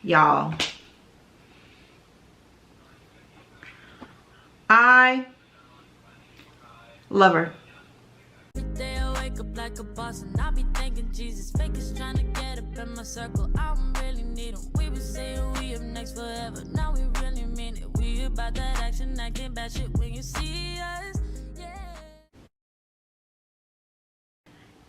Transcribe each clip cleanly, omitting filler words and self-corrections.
y'all. I love her. Like a boss, and I be thinking Jesus fake is trying to get up in my circle. I don't really need him. We was saying we up next forever. Now we really mean it. We about that action, acting bad shit when you see us. Yeah.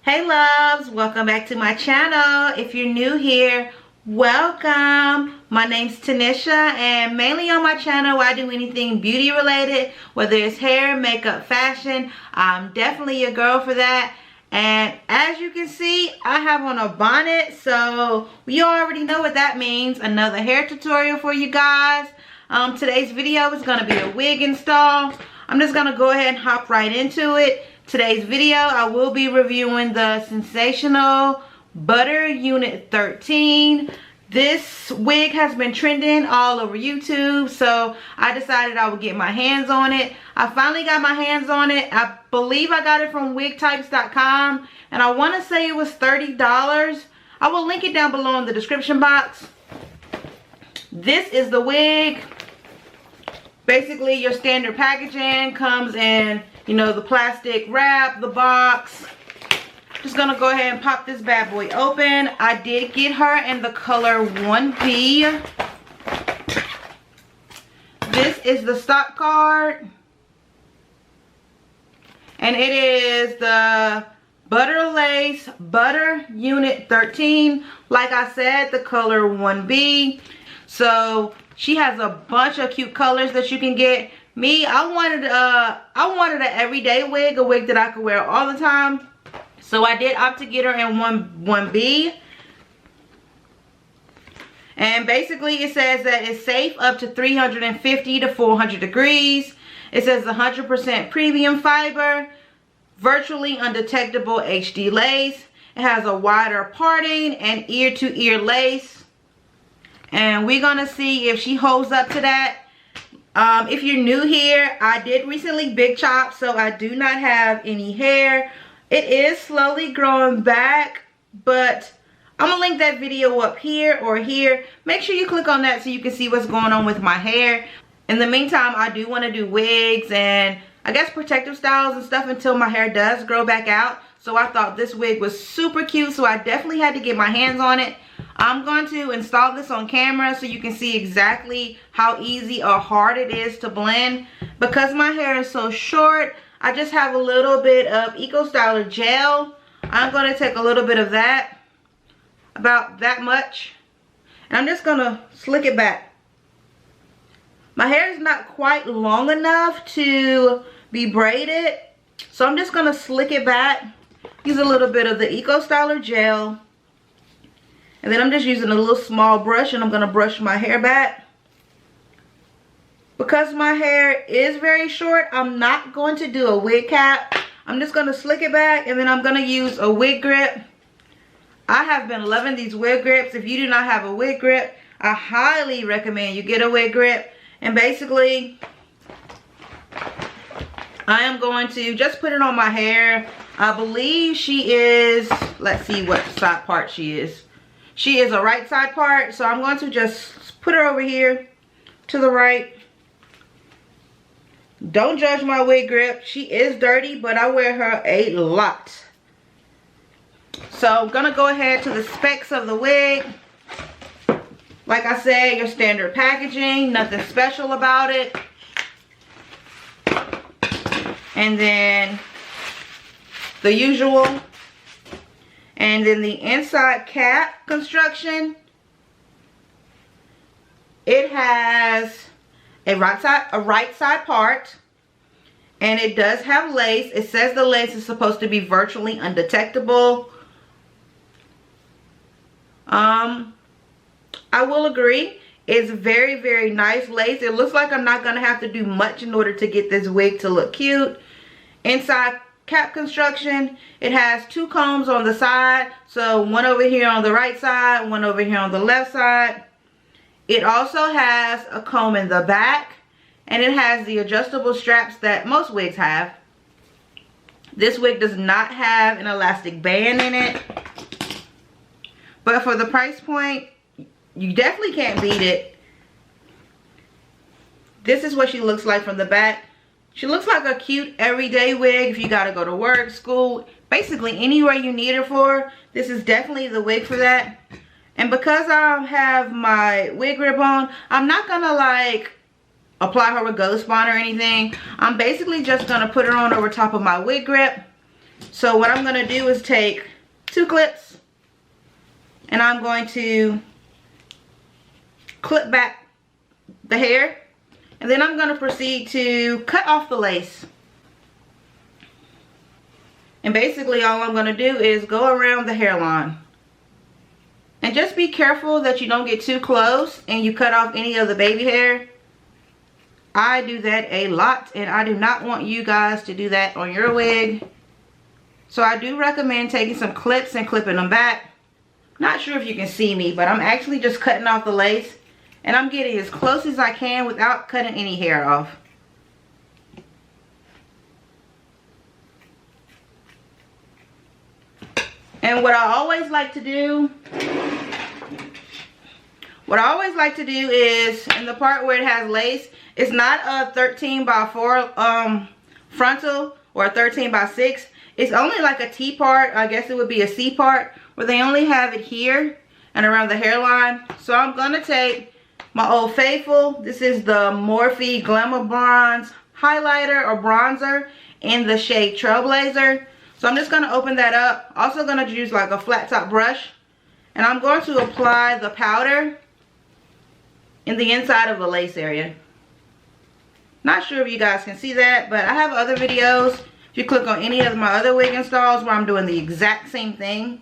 Hey loves, welcome back to my channel. If you're new here, welcome. My name's Tanisha, and mainly on my channel I do anything beauty related, whether it's hair, makeup, fashion. I'm definitely your girl for that. And as you can see, I have on a bonnet, so you already know what that means. Another hair tutorial for you guys. Today's video is going to be a wig install. I'm just going to go ahead and hop right into it. Today's video, I will be reviewing the Sensationnel Butta Unit 13. This wig has been trending all over YouTube, so I decided I would get my hands on it. I finally got my hands on it. I believe I got it from wigtypes.com, and I want to say it was $30. I will link it down below in the description box. This is the wig. Basically, your standard packaging comes in, you know, the plastic wrap, the box. Just gonna go ahead and pop this bad boy open. I did get her in the color 1B. This is the stock card. And it is the Butta Lace Butta Unit 13. Like I said, the color 1B. So she has a bunch of cute colors that you can get. Me, I wanted an everyday wig, a wig that I could wear all the time. So I did opt to get her in 1B. And basically it says that it's safe up to 350 to 400 degrees. It says 100% premium fiber, virtually undetectable HD lace. It has a wider parting and ear-to-ear lace. And we're going to see if she holds up to that. If you're new here, I did recently big chop, so I do not have any hair. It is slowly growing back, but I'm going to link that video up here or here. Make sure you click on that so you can see what's going on with my hair. In the meantime, I do want to do wigs and I guess protective styles and stuff until my hair does grow back out. So I thought this wig was super cute, so I definitely had to get my hands on it. I'm going to install this on camera so you can see exactly how easy or hard it is to blend. Because my hair is so short, I just have a little bit of Eco Styler gel. I'm going to take a little bit of that, about that much, and I'm just going to slick it back. My hair is not quite long enough to be braided, so I'm just going to slick it back. Use a little bit of the Eco Styler gel, and then I'm just using a little small brush, and I'm going to brush my hair back. Because my hair is very short, I'm not going to do a wig cap. I'm just going to slick it back, and then I'm going to use a wig grip. I have been loving these wig grips. If you do not have a wig grip, I highly recommend you get a wig grip. And basically, I am going to just put it on my hair. I believe she is, let's see what side part she is. She is a right side part, so I'm going to just put her over here to the right. Don't judge my wig grip. She is dirty, but I wear her a lot. So I'm going to go ahead to the specs of the wig. Like I said, your standard packaging. Nothing special about it. And then the usual. And then the inside cap construction. It has a right side part, and it does have lace. It says the lace is supposed to be virtually undetectable. I will agree, it's very, very nice lace. It looks like I'm not gonna have to do much in order to get this wig to look cute. Inside cap construction, it has two combs on the side, so one over here on the right side, one over here on the left side. It also has a comb in the back, and it has the adjustable straps that most wigs have. This wig does not have an elastic band in it, but for the price point, You definitely can't beat it. This is what she looks like from the back. She looks like a cute everyday wig if you gotta go to work, school, basically anywhere you need her for. This is definitely the wig for that. And because I have my wig grip on, I'm not gonna like apply her with Ghost Bond or anything. I'm basically just gonna put her on over top of my wig grip. So what I'm gonna do is take 2 clips and I'm going to clip back the hair. And then I'm going to proceed to cut off the lace. And basically all I'm going to do is go around the hairline. And just be careful that you don't get too close and you cut off any of the baby hair. I do that a lot and I do not want you guys to do that on your wig. So I do recommend taking some clips and clipping them back. Not sure if you can see me, but I'm actually just cutting off the lace. And I'm getting as close as I can without cutting any hair off. And what I always like to do is in the part where it has lace, it's not a 13x4 frontal or a 13x6. It's only like a T part. I guess it would be a C part where they only have it here and around the hairline. So I'm going to take my Old Faithful. This is the Morphe Glamour Bronze highlighter or bronzer in the shade Trailblazer. So I'm just going to open that up. Also going to use like a flat top brush. And I'm going to apply the powder in the inside of the lace area. Not sure if you guys can see that, but I have other videos. If you click on any of my other wig installs where I'm doing the exact same thing.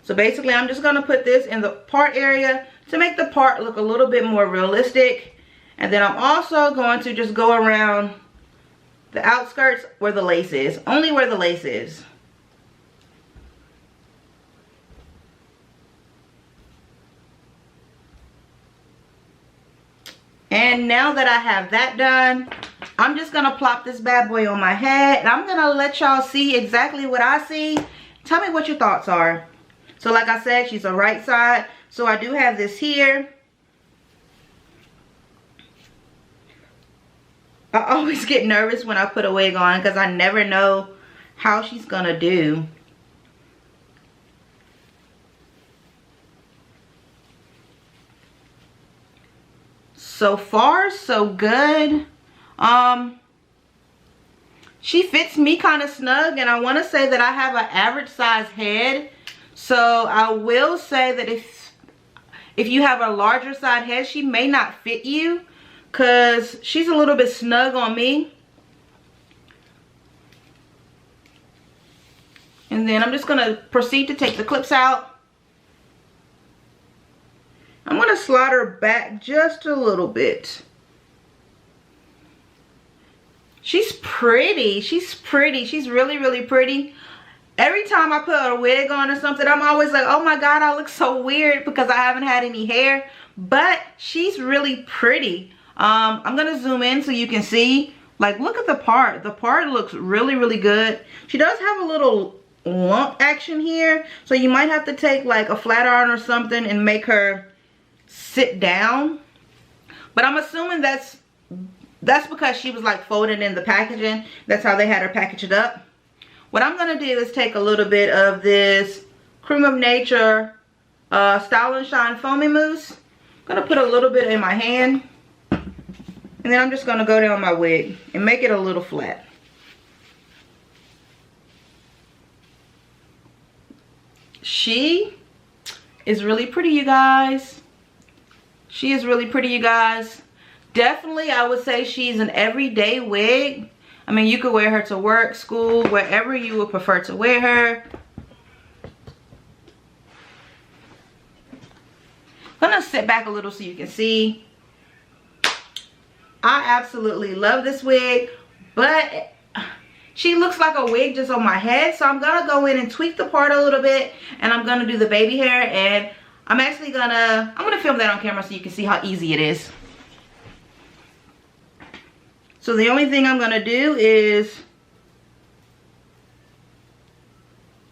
So basically I'm just going to put this in the part area to make the part look a little bit more realistic. And then I'm also going to just go around the outskirts where the lace is. Only where the lace is. And now that I have that done, I'm just going to plop this bad boy on my head. And I'm going to let y'all see exactly what I see. Tell me what your thoughts are. So like I said, she's a right side. So I do have this here. I always get nervous when I put a wig on because I never know how she's going to do. So far, so good. She fits me kind of snug, and I want to say that I have an average size head. So I will say that if you have a larger side head, she may not fit you because she's a little bit snug on me. And then I'm just going to proceed to take the clips out. I'm going to slide her back just a little bit. She's pretty. She's pretty. She's really, really pretty. Every time I put a wig on or something, I'm always like, oh my God, I look so weird because I haven't had any hair. But she's really pretty. I'm going to zoom in so you can see. Like, look at the part. The part looks really, really good. She does have a little lump action here. So you might have to take like a flat iron or something and make her sit down. But I'm assuming that's because she was like folded in the packaging. That's how they had her packaged up. What I'm going to do is take a little bit of this Cream of Nature Style and Shine Foamy Mousse. I'm going to put a little bit in my hand. And then I'm just going to go down my wig and make it a little flat. She is really pretty, you guys. She is really pretty, you guys. Definitely, I would say she's an everyday wig. I mean, you could wear her to work, school, wherever you would prefer to wear her. I'm going to sit back a little so you can see. I absolutely love this wig, but she looks like a wig just on my head. So I'm going to go in and tweak the part a little bit, and I'm going to do the baby hair, and I'm actually going to film that on camera so you can see how easy it is. So the only thing I'm going to do is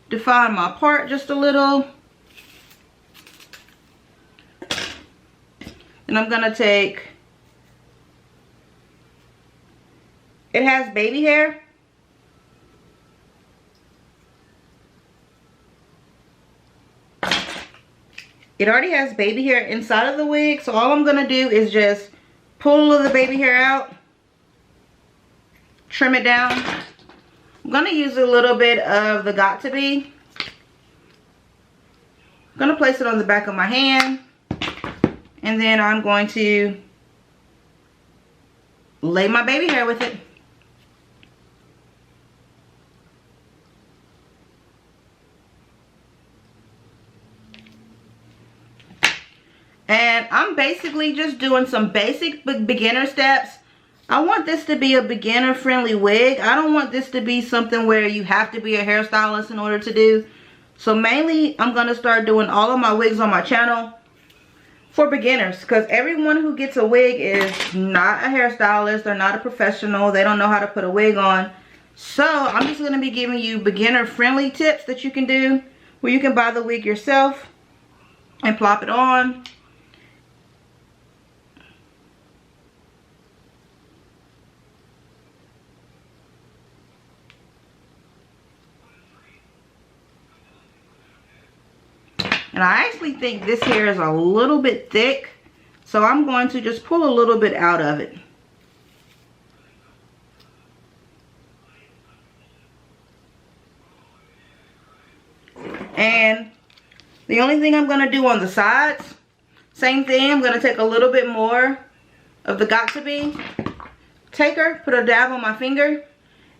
define my part just a little. And I'm gonna take, it has baby hair. It already has baby hair inside of the wig, so all I'm gonna do is just pull the baby hair out, trim it down. I'm gonna use a little bit of the Got To Be. I'm gonna place it on the back of my hand, and then I'm going to lay my baby hair with it. And I'm basically just doing some basic beginner steps. I want this to be a beginner friendly wig. I don't want this to be something where you have to be a hairstylist in order to do. So mainly I'm going to start doing all of my wigs on my channel for beginners, because everyone who gets a wig is not a hairstylist. They're not a professional. They don't know how to put a wig on. So I'm just going to be giving you beginner friendly tips that you can do, where you can buy the wig yourself and plop it on. And I actually think this hair is a little bit thick, so I'm going to just pull a little bit out of it. And the only thing I'm going to do on the sides, same thing, I'm going to take a little bit more of the Got To Be. Take her, put a dab on my finger,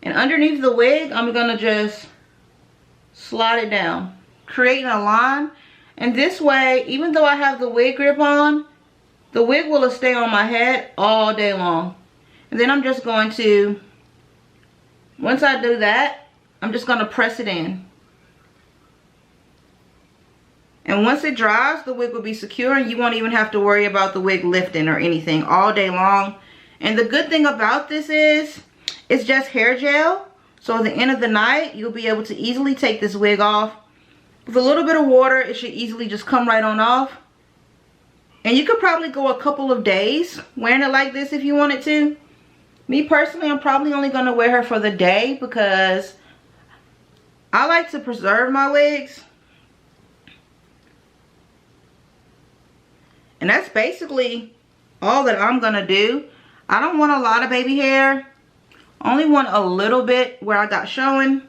and underneath the wig, I'm going to just slide it down, creating a line. And this way, even though I have the wig grip on, the wig will stay on my head all day long. And then I'm just going to, once I do that, I'm just going to press it in. And once it dries, the wig will be secure, and you won't even have to worry about the wig lifting or anything all day long. And the good thing about this is, it's just hair gel. So at the end of the night, you'll be able to easily take this wig off. With a little bit of water, it should easily just come right on off. And you could probably go a couple of days wearing it like this if you wanted to. Me personally, I'm probably only going to wear her for the day, because I like to preserve my wigs. And that's basically all that I'm going to do. I don't want a lot of baby hair. Only want a little bit where I got showing.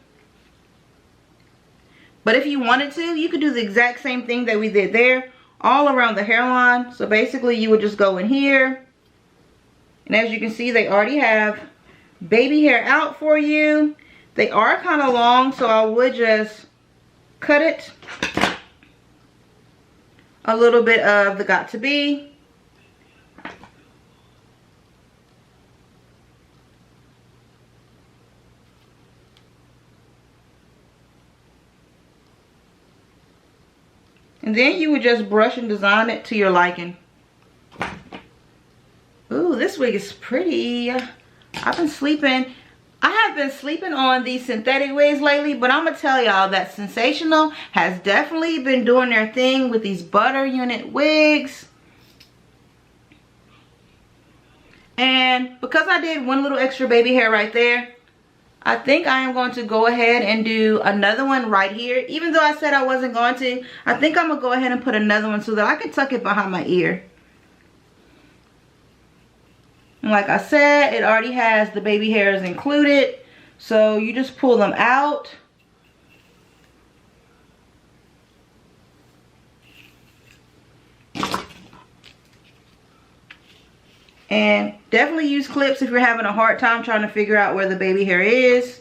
But if you wanted to, you could do the exact same thing that we did there, all around the hairline. So basically you would just go in here. And as you can see, they already have baby hair out for you. They are kind of long, so I would just cut it. A little bit of the Got To Be. And then you would just brush and design it to your liking. Ooh, this wig is pretty. I have been sleeping on these synthetic wigs lately, but I'm going to tell y'all that Sensational has definitely been doing their thing with these butter unit wigs. And because I did one little extra baby hair right there, I think I am going to go ahead and do another one right here. Even though I said I wasn't going to, I think I'm going to go ahead and put another one so that I can tuck it behind my ear. And like I said, it already has the baby hairs included. So you just pull them out. And definitely use clips if you're having a hard time trying to figure out where the baby hair is.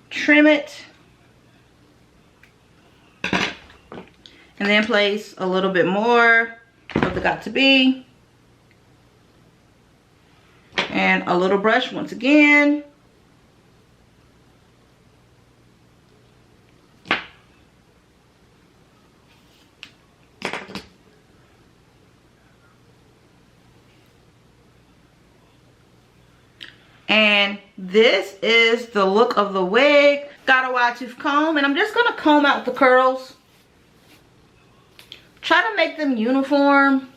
Trim it. And then place a little bit more of the Got To Be. And a little brush once again. And this is the look of the wig. Got a wide tooth comb, and I'm just gonna comb out the curls. Try to make them uniform.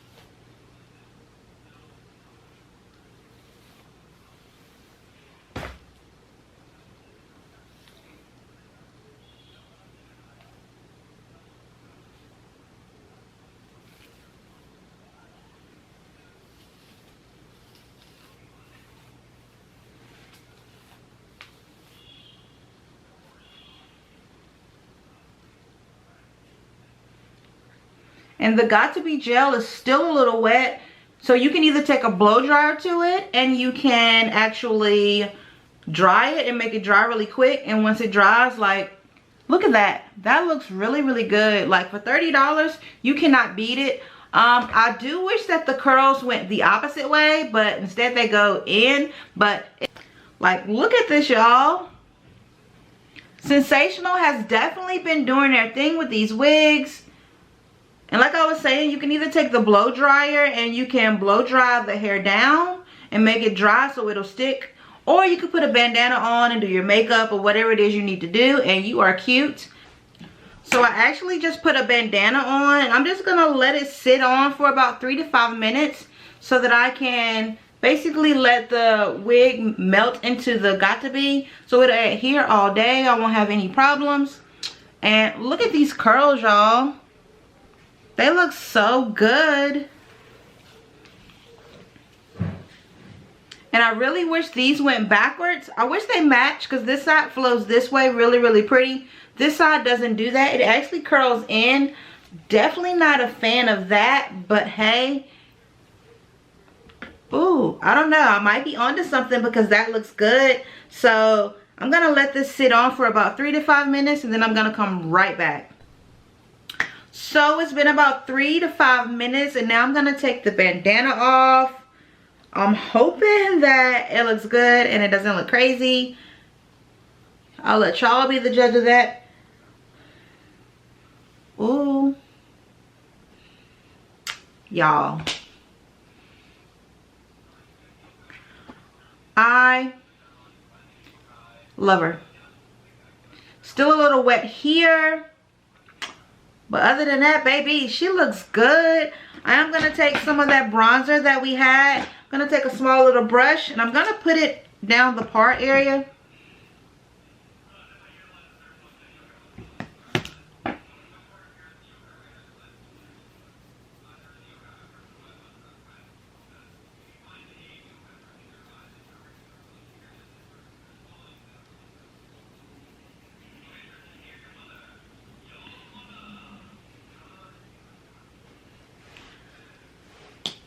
And the Got To Be gel is still a little wet, so you can either take a blow dryer to it and you can actually dry it and make it dry really quick. And once it dries, like, look at that. That looks really, really good. Like, for $30, you cannot beat it. I do wish that the curls went the opposite way, but instead they go in. But, like, look at this, y'all. Sensational has definitely been doing their thing with these wigs. And like I was saying, you can either take the blow dryer and you can blow dry the hair down and make it dry so it'll stick. Or you can put a bandana on and do your makeup or whatever it is you need to do, and you are cute. So I actually just put a bandana on. I'm just going to let it sit on for about 3 to 5 minutes so that I can basically let the wig melt into the Got To Be. So it'll adhere all day. I won't have any problems. And look at these curls, y'all. They look so good. And I really wish these went backwards. I wish they matched, because this side flows this way really, really pretty. This side doesn't do that. It actually curls in. Definitely not a fan of that, but hey. Ooh, I don't know. I might be onto something because that looks good. So I'm going to let this sit on for about 3 to 5 minutes, and then I'm going to come right back. So it's been about 3 to 5 minutes, and now I'm going to take the bandana off. I'm hoping that it looks good and it doesn't look crazy. I'll let y'all be the judge of that. Ooh. Y'all. I love her. Still a little wet here. But other than that, baby, she looks good. I am going to take some of that bronzer that we had. I'm going to take a small little brush, and I'm going to put it down the part area.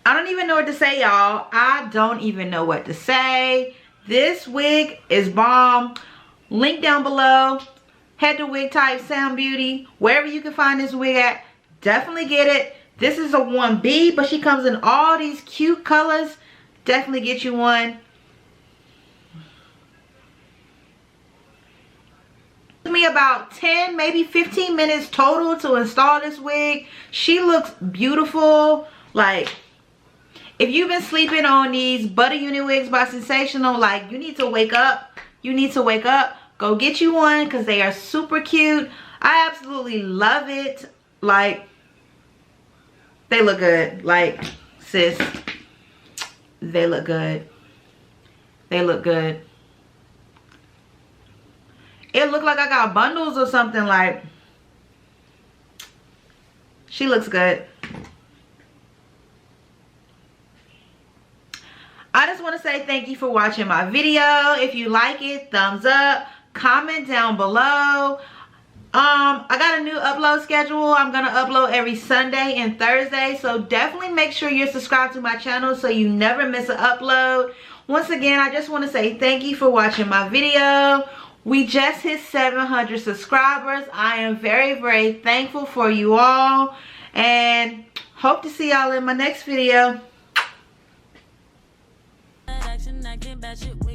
I don't even know what to say, y'all. I don't even know what to say. This wig is bomb. Link down below. Head to wig type Sound Beauty. Wherever you can find this wig at, definitely get it. This is a 1B, but she comes in all these cute colors. Definitely get you one. It took me about 10, maybe 15 minutes total to install this wig. She looks beautiful. Like, if you've been sleeping on these Butta Unit wigs by Sensational, like, you need to wake up. You need to wake up. Go get you one, because they are super cute. I absolutely love it. Like, they look good. Like, sis, they look good. They look good. It looked like I got bundles or something. Like, she looks good. I just want to say thank you for watching my video. If you like it, thumbs up. Comment down below. I got a new upload schedule. I'm going to upload every Sunday and Thursday. So definitely make sure you're subscribed to my channel so you never miss an upload. Once again, I just want to say thank you for watching my video. We just hit 700 subscribers. I am very, very thankful for you all. And hope to see y'all in my next video. Action, I can batch it.